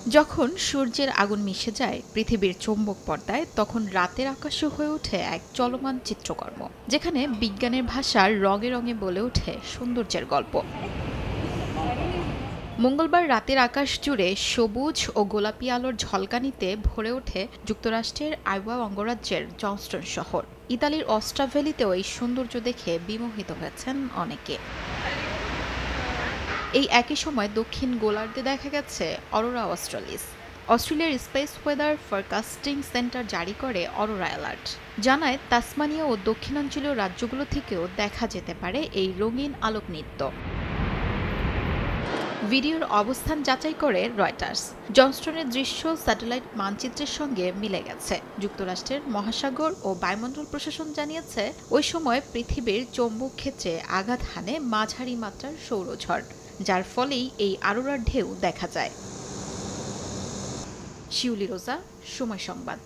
যখন সূর্যের আগুন মিশে যায় পৃথিবীর চৌম্বক পর্দায়, তখন রাতের আকাশও হয়ে ওঠে এক চলমান চিত্রকর্ম, যেখানে বিজ্ঞানের ভাষার রঙে রঙে বলে ওঠে সৌন্দর্যের গল্প। মঙ্গলবার রাতের আকাশ জুড়ে সবুজ ও গোলাপি আলোর ঝলকানিতে ভরে ওঠে যুক্তরাষ্ট্রের আইওয়া অঙ্গরাজ্যের জনস্টন শহর। ইতালির অস্ট্রা ভ্যালিতেও এই সৌন্দর্য দেখে বিমোহিত হয়েছেন অনেকে। এই একই সময় দক্ষিণ গোলার্ধে দেখা গেছে অরোরা অস্ট্রালিস। অস্ট্রেলিয়ার স্পেস ওয়েদার ফরকাস্টিং সেন্টার জারি করে অরোরা অ্যালার্ট, জানায় তাসমানিয়া ও দক্ষিণাঞ্চলীয় রাজ্যগুলো থেকেও দেখা যেতে পারে এই রঙিন আলোক নৃত্য। ভিডিওর অবস্থান যাচাই করে রয়টার্স। জনস্টনের দৃশ্য স্যাটেলাইট মানচিত্রের সঙ্গে মিলে গেছে। যুক্তরাষ্ট্রের মহাসাগর ও বায়ুমণ্ডল প্রশাসন জানিয়েছে, ওই সময় পৃথিবীর চৌম্বক ক্ষেত্রে আঘাত হানে মাঝারি মাত্রার সৌরঝড়, যার ফলেই এই আরোরার ঢেউ দেখা যায়। শিউলি রোজা, সময় সংবাদ।